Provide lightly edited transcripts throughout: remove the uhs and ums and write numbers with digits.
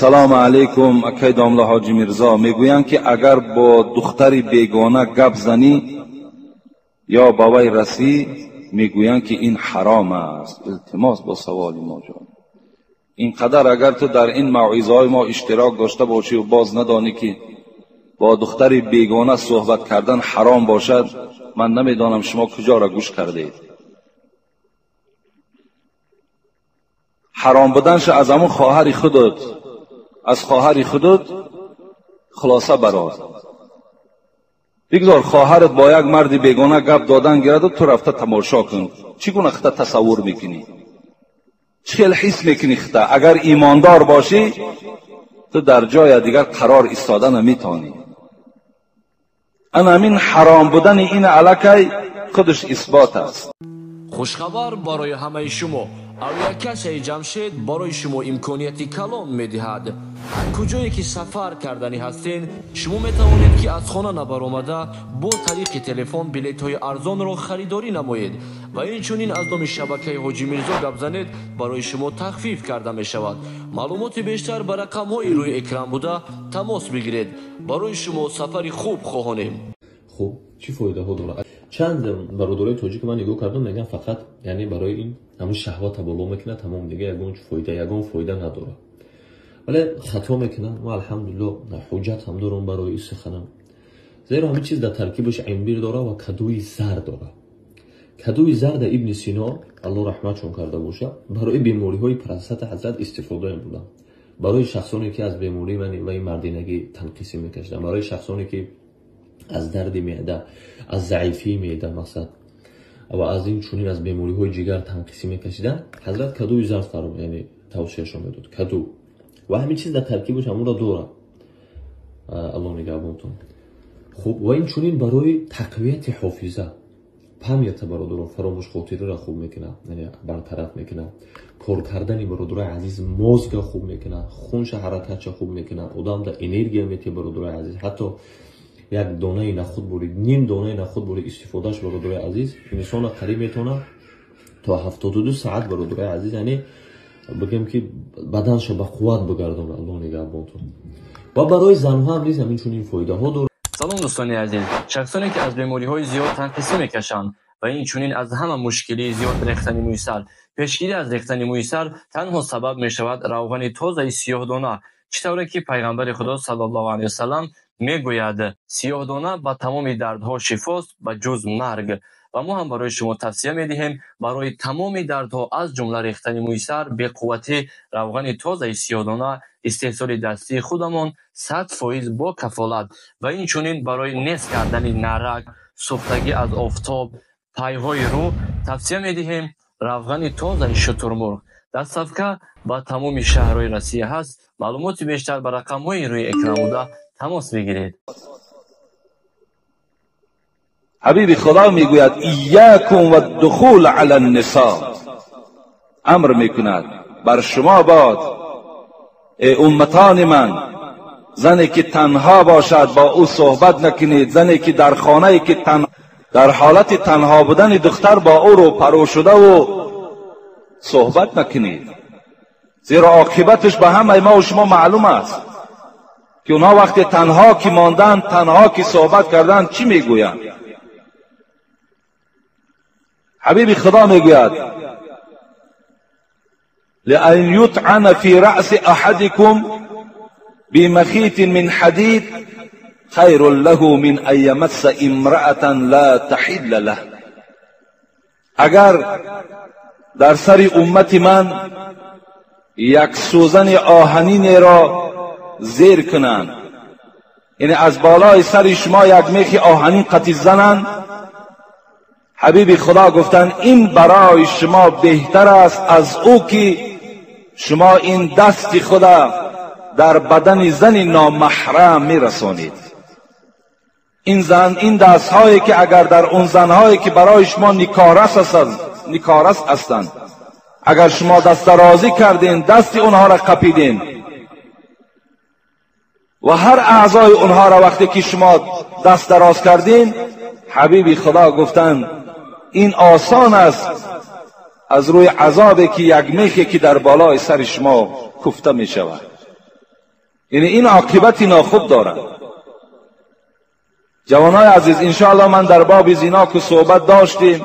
سلام علیکم. اکای دامله حاجی میرزا میگویند که اگر با دختری بیگانه گپ زنی یا با وی رسی میگویند که این حرام است. التماس با سوال ما جان، اینقدر اگر تو در این موعظه های ما اشتراک داشته باشی و باز ندانی که با دختری بیگانه صحبت کردن حرام باشد، من نمیدانم شما کجا را گوش کرده اید. حرام بودنش از همون خواهر خودت، از خواهر خودت خلاصه برار. بگذار خواهرت با یک مرد بیگانه گپ دادن گیرد و تو رفته تماشا کن. چگونه خطا تصور میکنی؟ چه حس میکنی خطا؟ اگر ایماندار باشی تو در جای دیگر قرار ایستاده نمیتانی. همین حرام بودن این الکی خودش اثبات است. خوشخبر برای همه شما. авиакасияи ҷамшед барои шумо имконияти калон медиҳад. куҷое ки сафар кардани ҳастед, шумо метавонед ки аз хона набаромада бо тариқи телефон билетҳои арзонро харидорӣ намоед ва инчунин аз номи шабакаи ҳоҷи мирзо гап занед, барои шумо тахфиф карда мешавад. маълумоти бештар ба рақамҳои рӯи экран буда тамос бигиред. барои шумо сафари хуб хоҳонем. خب چی فایده‌ها داره؟ چند برادرای تاجیک من نگاه کردم میگن فقط یعنی برای این همون شهوات بالا میکنه، تمام دیگه یگان فایده نداره. ولی خطا میکنن و الحمدلله حجت هم دارم برای این سخنم. زیرا همین چیز در ترکیبش عنبر داره و کدوی زر داره. کدوی زر در ابن سینا الله رحمتشون کرده باشه برای بیماری های پرستات حضرت استفاده بودن. برای شخصانی که از بیماری و این مردینگی تنقیسی میکشیدن، برای شخصانی که از درد معده، از ضعیفی معده مقصد و از این چونین از بیماری های جگر تنقیسی میکشیدن، حضرت کدوی زر فرام یعنی توصیهشون میداد. کدو و همین چیز در ترکیبش همون را داره. الله نگهبانتون. خب و این چونین برای تقویت حافظه پامیت برادران فراموش خاطره را خوب میکنه، یعنی برطرف میکنه. کار کردن برادرای عزیز مازگ خوب میکنه، خونش حرکتش خوب میکنه، آدم در انرژی میته برادرای عزیز. حتی یک دانه نخود برید، نیم دانه نخود برید استفادهش برادرای عزیز انسان قریب میتونه تا 72 ساعت برادرای عزیز، یعنی بگم که بدنش به قوت بگردونه. الله نگهبانتون. و برای زنها هم نیز همین چنین فایده ها داره. سلام دوستان عزیز. شخصانی که از بیماری های زیاد تنفسی میکشند و این چنین از همه مشکلی زیاد ریختن موی سر، پیشگیری از ریختن موی سر تنها سبب میشود روغن تازه سیاه‌دانه، چطوری که پیغمبر خدا صلی الله علیه و سلم میگوید سیاه‌دانه با تمام دردها شفاست و جز مرگ. و ما هم برای شما توصیه میدهیم برای تمام دردها از جمله ریختن موی سر به قوت روغن تازه سیاه‌دانه استحصال دستی خودمان 100% با کفالت و این چنین برای نیست کردن نرک، سوختگی از آفتاب، پایهای رو توصیه میدهیم روغن تازه شترمرغ. در صفحه با تمام شهرهای روسیه هست. معلومات بیشتر به رقم‌های روی اکران بوده تماس بگیرید. حبیب خدا میگوید ایاکم و دخول علی النساء، امر میکند بر شما باد ای امتان من، زنی که تنها باشد با او صحبت نکنید. زنی که در خانه‌ای که در حالت تنها بودن دختر با او رو پرو شده و صحبت نکنید، زیرا عاقبتش به همه ما و شما معلوم است که اونها وقتی تنها که ماندن، تنها که صحبت کردن چی میگویند. حبیب خدا میگوید لئن یطعن فی رأس احدکم بمخیط من حدید خیر له من ان یمس امرأة لا تحل له. اگر در سر امت من یک سوزن آهنین را زیر کنند، یعنی از بالای سر شما یک میخ آهنین قطع زنند، حبیب خدا گفتن این برای شما بهتر است از او که شما این دست خدا در بدن زن نامحرم میرسانید. این دست هایی که اگر در اون زن هایی که برای شما نیکارس هستند، اگر شما دست درازی کردین، دست اونها را قپیدین و هر اعضای اونها را وقتی که شما دست دراز کردین، حبیب خدا گفتن این آسان است از روی عذابی که یک میخی که در بالای سر شما کوفته می شود. یعنی این عاقبتی ناخوب دارد. جوانای عزیز، انشاءالله من در باب زنا که صحبت داشتیم،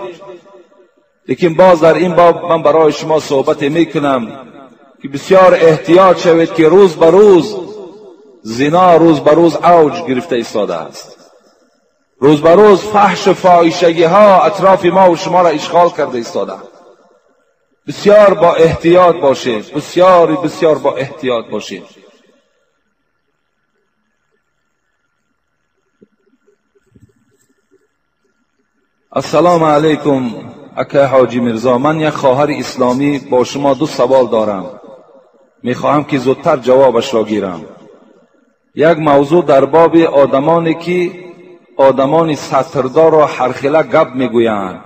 لیکن باز در این باب من برای شما صحبت میکنم که بسیار احتیاط شوید که روز به روز زنا روز به روز اوج گرفته ایستاده است. روز به روز فحش و فاحشگی ها اطراف ما و شما را اشغال کرده ایستاده. بسیار با احتیاط باشید، بسیار با احتیاط باشید. السلام علیکم اکای حاجی مرزا، من یک خواهر اسلامی با شما 2 سوال دارم، میخواهم که زودتر جوابش را گیرم. یک موضوع در باب آدمانی که آدمان سطردار را هرخیله گپ میگویند،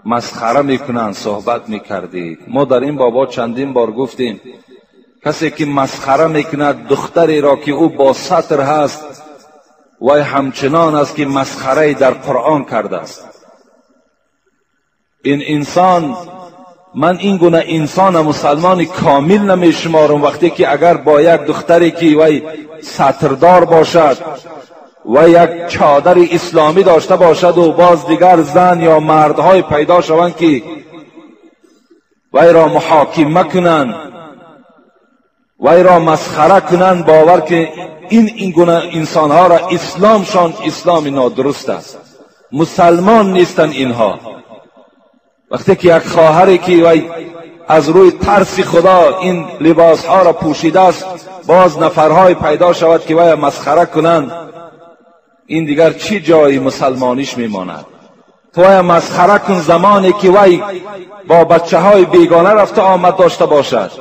مسخره میکنند صحبت میکردید. ما در این بابا چندین بار گفتیم کسی که مسخره میکند دختری را که او با سطر هست و همچنان است که مسخره در قرآن کرده است. این انسان، من این گونه انسان مسلمان کامل نمیشمارم وقتی که اگر با یک دختری که وی سطردار باشد و یک چادر اسلامی داشته باشد و باز دیگر زن یا مردهای پیدا شوند که وی را محاکمه کنند، وی را مسخره کنند، باور که این گونه انسانها را اسلامشان اسلام نادرست است. مسلمان نیستن اینها. وقتی که یک خواهری که وی از روی ترس خدا این لباس ها را پوشیده است، باز نفرهای پیدا شود که وی مسخره کنند، این دیگر چی جای مسلمانیش میماند؟ تو وی مسخره کن زمانی که وی با بچه های بیگانه رفته آمد داشته باشد،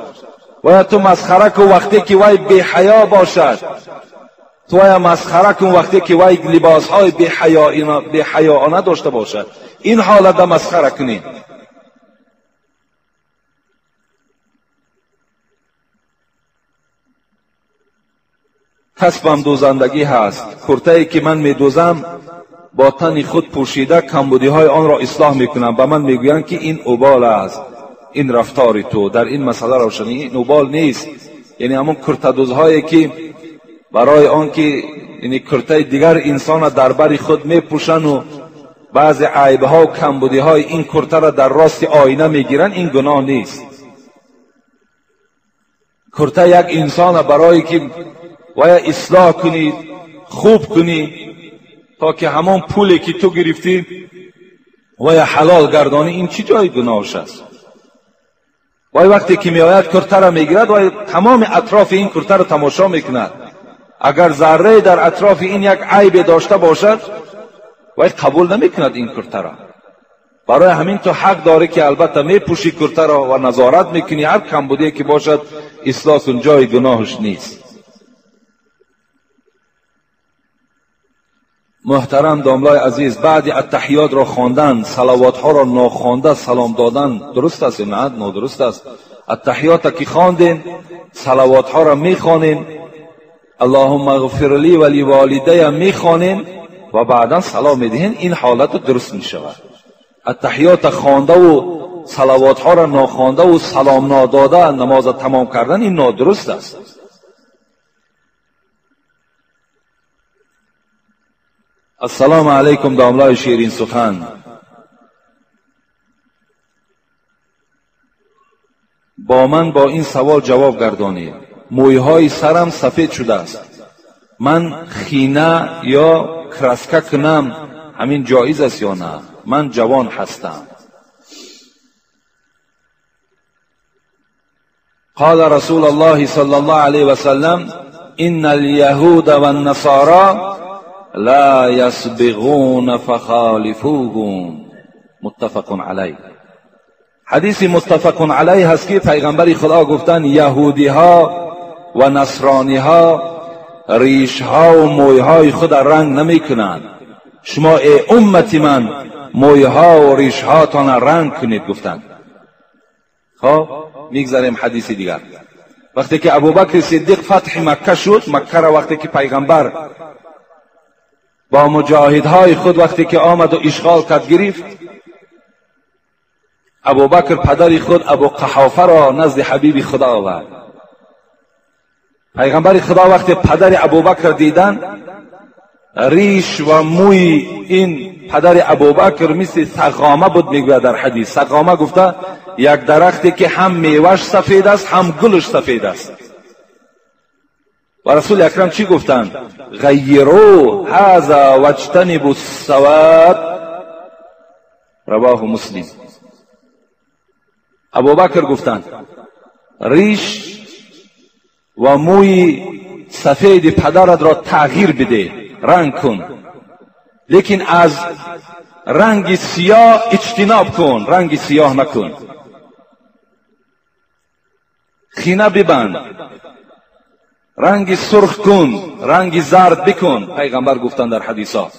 و تو مسخره کن وقتی که وی بی حیا باشد، تو وی مسخره کن وقتی که وی لباس های بی حیاانه داشته باشد. این حالت را مسخره کنید. کسبم دوزندگی هست. کرته‌ای که من میدوزم با تن خود پوشیده کمبودی های آن را اصلاح میکنم. به من میگویند که این اوبال است، این رفتار تو در این مسئله روشنی. این اوبال نیست، یعنی همون کرته دوزهایی که برای آن که یعنی کرته دیگر انسان در بر خود میپوشن و بعض عیبها و کمبودی های این کرته را در راست آینه میگیرن، این گناه نیست. کرته یک انسان برای که وی اصلاح کنی، خوب کنی، تا که همون پولی که تو گرفتی وی حلال گردانی، این چی جای گناهش است؟ وی وقتی که میآید کرته را میگیرد وی تمام اطراف این کرته را تماشا میکند. اگر ذره در اطراف این یک عیب داشته باشد وی قبول نمیکند این کرته را. برای همین تو حق داری که البته میپوشی کرته را و نظارت میکنی، هر کمبودی که باشد اصلاح کن، جای گناهش نیست. محترم داملای عزیز، بعد التحیات را خواندن، صلوات ها را ناخوانده سلام دادن درست است نه؟ نادرست است. التحیات که خواندین، صلوات ها را میخوانین، اللهم اغفر لی و لوالدی میخوانین و بعدا سلام میدهین، این حالت درست میشود. التحیات خوانده و صلوات ها را ناخوانده و سلام ناداده نماز تمام کردن، این نادرست است. السلام علیکم داملای شیرین سخن، با من با این سوال جواب گردانید. مویهای سرم سفید شده است، من خینه یا کرسکه کنم همین جایز است یا نه؟ من جوان هستم. قال رسول الله صلی الله علیه و سلم ان الیهود و النصارى لا یسبغون فخالفوهم، متفق علیه. حدیث متفق علیه هست که پیغمبر خدا گفتن یهودی ها و نصرانی ها ریش ها و موی های خود رنگ نمی کنند، شما ای امتی من موی ها و ریش ها تان رنگ کنید گفتند. خب میگذاریم حدیث دیگر. وقتی که ابوبکر صدیق فتح مکه شد، مکه را وقتی که پیغمبر با مجاهدهای خود وقتی که آمد و اشغال کرد گرفت، ابوبکر پدر خود ابو قحافه را نزد حبیب خدا آورد. پیغمبر خدا وقتی پدر ابوبکر دیدن، ریش و موی این پدر ابوبکر مثل سقامه بود میگوید در حدیث. سقامه گفته یک درختی که هم میوهش سفید است هم گلش سفید است. و رسول اکرم چی گفتند؟ غیرو هذا واجتنبوا السواد، رواه مسلم. ابوبکر گفتند ریش و موی سفید پدرت را تغییر بده، رنگ کن، لیکن از رنگ سیاه اجتناب کن، رنگ سیاه نکن. خینه ببند، رنگ سرخ کن، رنگ زرد بکن، پیغمبر گفتند در حدیثات،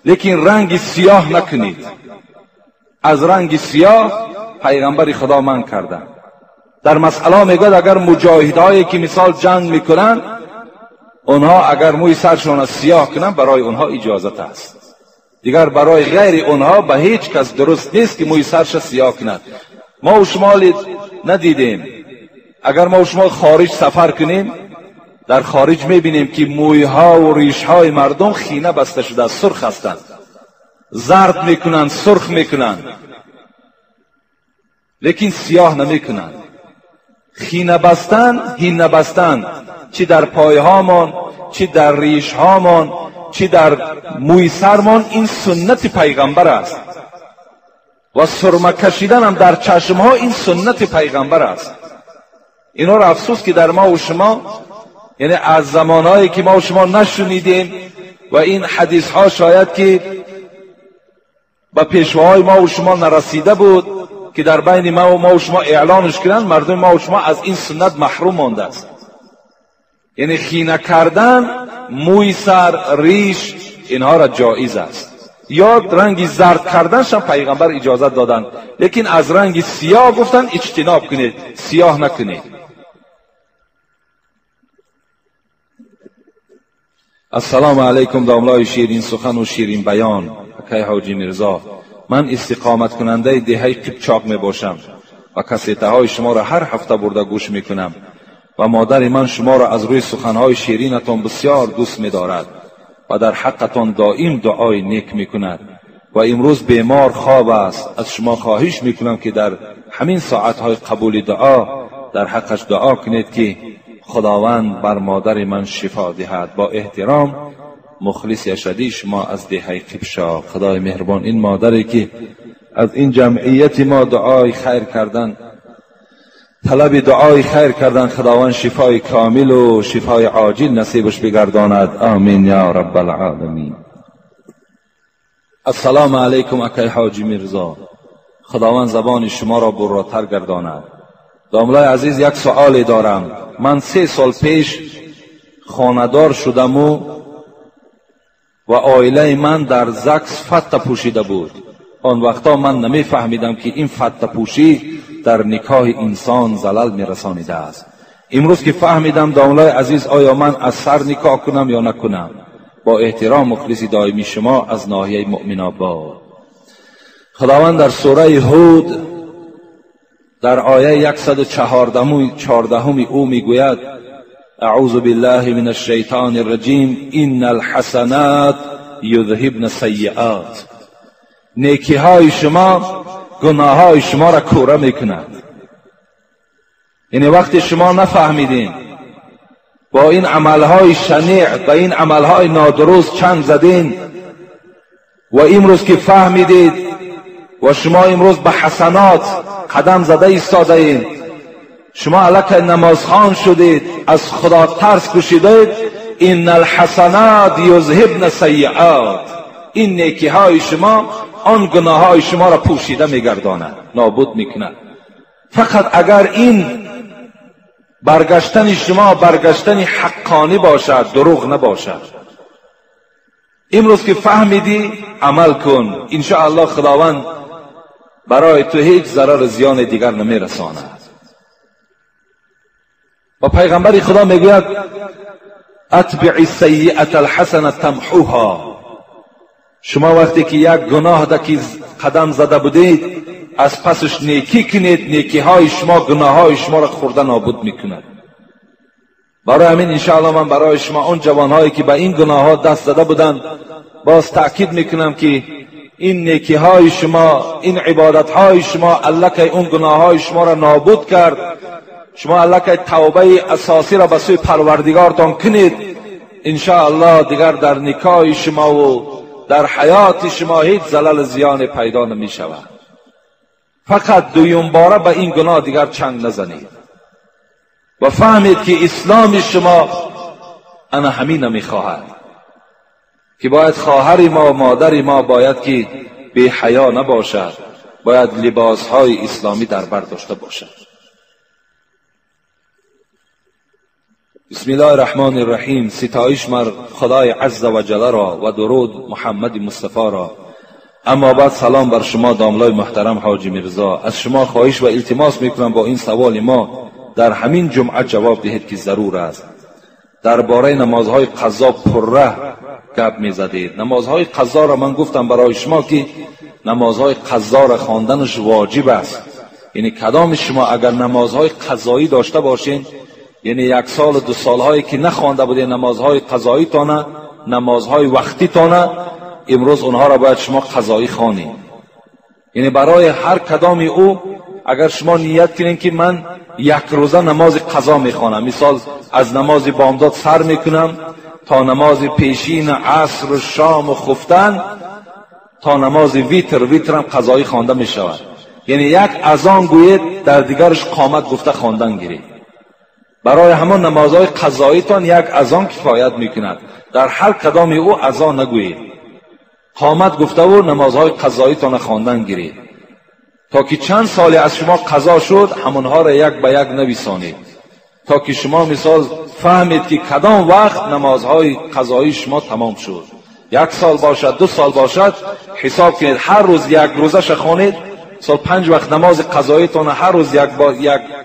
لیکن رنگ سیاه نکنید. از رنگ سیاه پیغمبر خدا منع کردند. در مسئله میگوید اگر مجاهدهایی که مثال جنگ میکنن، اونها اگر موی سرشون سیاه کنن برای اونها اجازت است، دیگر برای غیر اونها به هیچ کس درست نیست که موی سرش سیاه کنند. ما و شما ندیدیم، اگر ما و شما خارج سفر کنیم، در خارج میبینیم که مویها و ریشهای مردم خینه بسته شده، سرخ هستند، زرد میکنند، سرخ میکنند، لیکن سیاه نمیکنند. خینه بستن، هینه بستن، چی در پایهامان، چی در ریشهامان، چی در موی سرمان، این سنت پیغمبر است. و سرمه کشیدن هم در چشمها، این سنت پیغمبر است. اینا را افسوس که در ما و شما، یعنی از زمانهایی که ما و شما نشنیدیم و این حدیث ها شاید که به پیشواهای ما و شما نرسیده بود که در بین ما و شما اعلانش کردن، مردم ما و شما از این سنت محروم مانده است. یعنی خینه کردن موی سر، ریش، اینها را جایز است. یا رنگ زرد کردنش هم پیغمبر اجازت دادن، لیکن از رنگ سیاه گفتن اجتناب کنید، سیاه نکنید. السلام علیکم داملای شیرین سخن و شیرین بیان. اکای حاجی میرزا، من استقامت کننده دهه قیپچاق می باشم و کسیته های شما را هر هفته برده گوش می کنم و مادر من شما را از روی سخنهای شیرینتان بسیار دوست می دارد و در حقتان دائم دعای نیک می کند و امروز بیمار خواب است. از شما خواهش می کنم که در همین ساعتهای قبول دعا در حقش دعا کنید که خداوند بر مادر من شفا دهد. با احترام، مخلص اشدی شما از دهه قیپشا. خدای مهربان این مادری که از این جمعیت ما دعای خیر کردن، طلب دعای خیر کردن، خداوند شفای کامل و شفای عاجل نصیبش بگرداند. آمین یا رب العالمین. السلام علیکم اکای حاجی میرزا، خداوند زبان شما را براتر گرداند. داملای عزیز، یک سؤال دارم. من 3 سال پیش خانه‌دار شدم و عائله من در زکس فتة پوشیده بود. آن وقتا من نمی فهمیدم که این فتة پوشی در نکاح انسان زلال می رسانیده است. امروز که فهمیدم داملای عزیز، آیا من از سر نکاح کنم یا نکنم؟ با احترام، مخلص دائمی شما از ناحیه مؤمن آباد. خداوند در سوره هود در آیه 114 او میگوید: اعوذ بالله من الشیطان الرجیم، ان الحسنات یذهبن السیئات. نیکی های شما گناه های شما را کوره میکند. یعنی وقتی شما نفهمیدین با این عملهای شنیع، با این عملهای نادرست چند زدین و امروز که فهمیدید و شما امروز به حسنات قدم زده ایستاده اید، شما الک نمازخوان شدید، از خدا ترس کشیدید، ان الحسنات یذهبن السیئات. این نیکی های شما آن گناه های شما را پوشیده میگرداند، نابود میکند. فقط اگر این برگشتن شما برگشتن حقانی باشد، دروغ نباشد. امروز که فهمیدی عمل کن، انشاءالله خداوند برای تو هیچ ضرر زیان دیگر نمیرساند. و پیغمبر خدا میگوید: اتبع السیئة الحسنة تمحوها. شما وقتی که یک گناه در که قدم زده بودید، از پسش نیکی کنید، نیکی های شما گناه های شما را خورده نابود میکند. برای همین انشاءالله من برای شما اون جوانهایی که به این گناه ها دست داده بودن باز تأکید میکنم که این نیکی های شما، این عبادت های شما الله که اون گناه های شما را نابود کرد. شما الله که توبه اساسی را به سوی پروردگارتان کنید، انشاءالله دیگر در نکاح شما و در حیات شما هیچ زلل زیان پیدا نمی شود. فقط دویم باره به این گناه دیگر چنگ نزنید و فهمید که اسلام شما انا همین نمیخواهد که باید خواهر ما و مادر ما باید که بی حیا نباشد، باید لباس های اسلامی در بر داشته باشد. بسم الله الرحمن الرحیم. ستایش مر خدای عز و جل را و درود محمد مصطفی را. اما بعد سلام بر شما داملای محترم حاجی میرزا. از شما خواهش و التماس میکنم با این سوال ما در همین جمعه جواب دهید که ضرور است. درباره نمازهای قضا پره گپ میزدید. نمازهای قضا را من گفتم برای شما که نمازهای قضا را خواندنش واجب است. یعنی کدام شما اگر نمازهای قضایی داشته باشین، یعنی 1 سال و 2 سالهایی که نخوانده بودین نمازهای قضایی تانه، نمازهای وقتی تانه، امروز اونها را باید شما قضایی خوانید. یعنی برای هر کدام او اگر شما نیت کنین که من 1 روزه نماز قضا میخوانم، مثال از نماز بامداد سر میکنم تا نماز پیشین عصر و شام و خفتن تا نماز ویترم قضایی خوانده میشود. یعنی 1 اذان گوید در دیگرش قامت گفته خواندن گیرید. برای همان نمازهای قضایی تان 1 اذان کفایت میکند. در هر کدام او اذان نگویید، قامت گفته و نمازهای قضایی تان خواندن گیرید تا که چند سالی از شما قضا شد همونها را 1 به 1 نویسانید تا که شما مثال فهمید که کدام وقت نمازهای قضایی شما تمام شد. 1 سال باشد 2 سال باشد حساب کنید، هر روز 1 روزش خوانید. سال 5 وقت نماز قضایی تان هر روز 1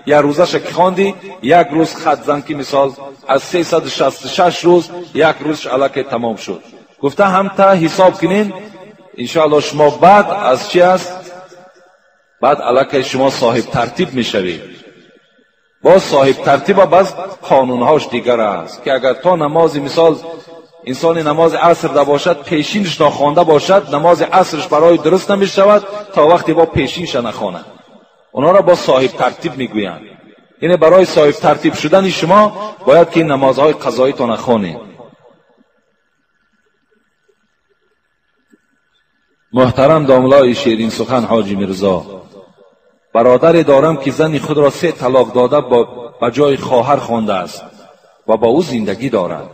روزش که خواندی 1 روز خط زن که مثال از 366 روز 1 روزش علاکه تمام شد. گفته هم تا حساب کنین انشاءالله شما بعد از چی است؟ بعد علاکه شما صاحب ترتیب میشوید. باز صاحب ترتیب و باز قانونهاش دیگر است که اگر تا نماز مثال انسان نماز عصر دا باشد پیشینش نخوانده باشد، نماز عصرش برای درست نمی شود تا وقتی با پیشینش نخواند. اونا را با صاحب ترتیب میگویند. یعنی برای صاحب ترتیب شدن شما باید که این نمازهای قضایی تا نخوانید. محترم داملای شیرین سخن حاجی میرزا، برادری دارم که زنی خود را 3 طلاق داده با جای خواهر خوانده است و با او زندگی دارد.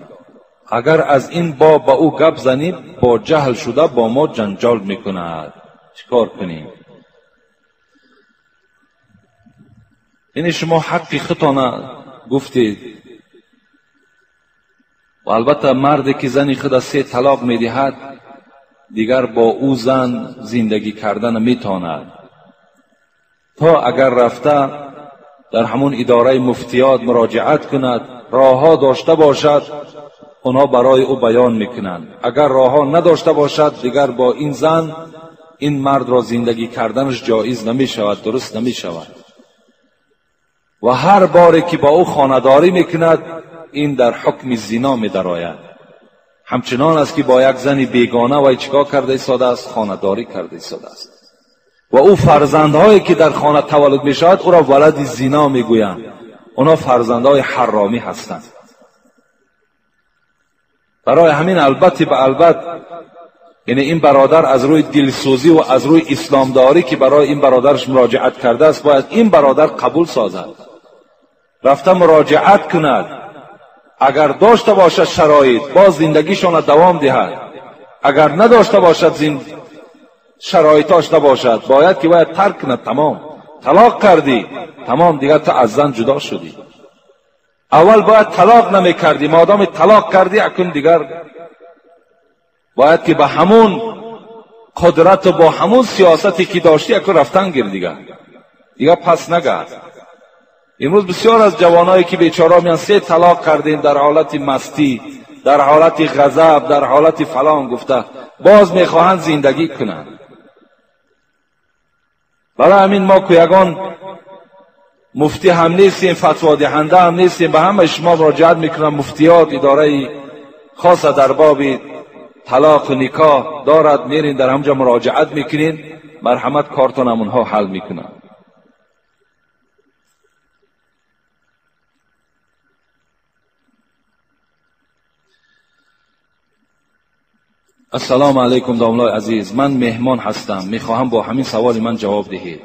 اگر از این باب با او گپ زنید با جهل شده با ما جنجال میکند، چیکار کنیم؟ یعنی شما حقی خودتان گفتید و البته مردی که زنی خود 3 طلاق میدهد دیگر با او زن زندگی کردن میتواند تا اگر رفته در همون اداره مفتیات مراجعت کند، راهها داشته باشد اونا برای او بیان میکنند. اگر راهها نداشته باشد دیگر با این زن این مرد را زندگی کردنش جایز نمی شود، درست نمی شود. و هر باری که با او خانه‌داری میکند این در حکم زنا می درآید. همچنان است که با یک زن بیگانه و چیکار کرده ایستاده است؟ خانه‌داری کرده ایستاده است. و او فرزندهایی که در خانه تولد می شود او را ولد زنا میگویند. اونا فرزندهای حرامی هستند. برای همین البته به البته یعنی این برادر از روی دلسوزی و از روی اسلامداری که برای این برادرش مراجعت کرده است باید این برادر قبول سازد، رفته مراجعت کند. اگر داشته باشد شرایط باز زندگیشان دوام دهد، اگر نداشته باشد شرایطاش نباشد باید که باید ترک کند. تمام طلاق کردی، تمام دیگر تو از زن جدا شدی. اول باید طلاق نمی کردی، مادام طلاق کردی اکنون دیگر باید که با همون قدرت و با همون سیاستی که داشتی اکنون رفتن گیر دیگر پس نگرد. امروز بسیار از جوانایی که بیچاره میان 3 طلاق کردیم در حالت مستی، در حالت غضب، در حالت فلان گفته باز میخواهند زندگی کنند. برای همین ما که یگان مفتی هم نیستیم، فتوا دهنده هم نیستیم. به همه شما مراجعت میکنم. مفتیات اداره خاص در باب طلاق و نکاح دارد، میرین در همجا مراجعت میکنین، مرحمت کارتون هم اونها حل میکنن. السلام علیکم داملای عزیز، من مهمان هستم، میخواهم با همین سوال من جواب دهید.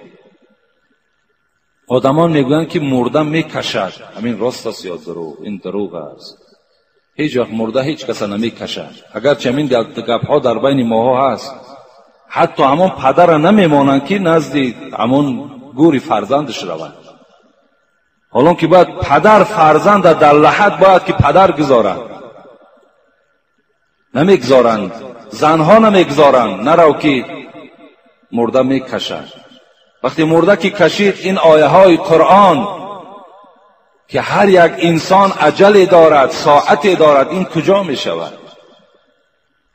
آدمان میگویند که مرده میکشد، همین راست است یا دروغ؟ این دروغ است. هیچ وقت مرده هیچ کس نمیکشد. اگرچه همین گپ‌ها در بین ماها هست، حتی همون پدر نمیمانند که نزدیک همون گوری فرزندش رود. حالا که باید پدر فرزند در لحد باید که پدر گذارد، نمیگذارند. زنها نمیگذارند، نرو که مرده میکشد. وقتی مرده که کشید، این آیه های قرآن که هر یک انسان اجل دارد، ساعت دارد، این کجا می شود؟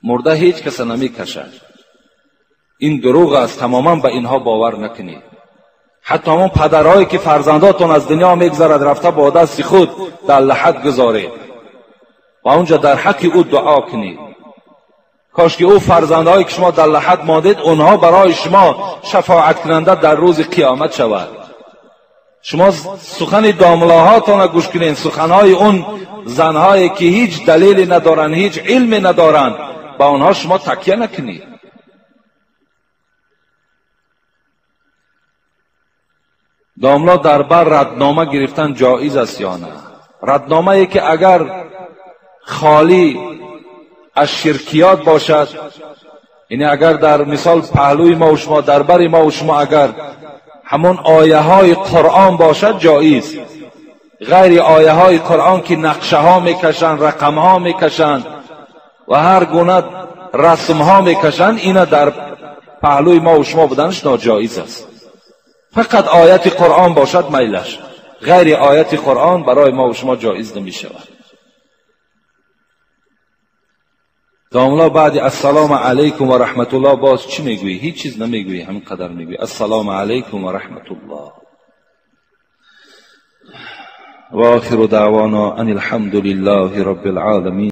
مرده هیچ کس نمی کشد. این دروغ است. تماما به اینها باور نکنید. حتی همون پدرهایی که فرزنداتون از دنیا میگذرد رفته با دست خود در لحد گذارید و اونجا در حق او دعا کنید. کاش که او فرزندهایی که شما در لحد ماندید اونها برای شما شفاعت کننده در روز قیامت شود. شما سخن داملاهاتون گوش کنین، سخنهای اون زنهایی که هیچ دلیلی ندارن، هیچ علمی ندارن، با اونها شما تکیه نکنید. داملا در بر ردنامه گرفتن جایز است یا نه؟ ردنامه ای که اگر خالی از شرکیات باشد، یعنی اگر در مثال پهلوی ما و شما، در بر ما و شما اگر همون آیه های قرآن باشد جایز. غیر آیه های قرآن که نقشه ها میکشن، رقم ها میکشن و هر گونه رسم ها میکشن، اینا در پهلوی ما و شما بودنش ناجایز است. فقط آیت قرآن باشد میلش، غیر آیت قرآن برای ما و شما جایز نمی شود. داملا بعد السلام علیکم و رحمت الله باز چی میگویی؟ هیچ چیز نمیگویی، همین قدر میگویی السلام علیکم و رحمت الله. و آخر دعوانا ان الحمد لله رب العالمین.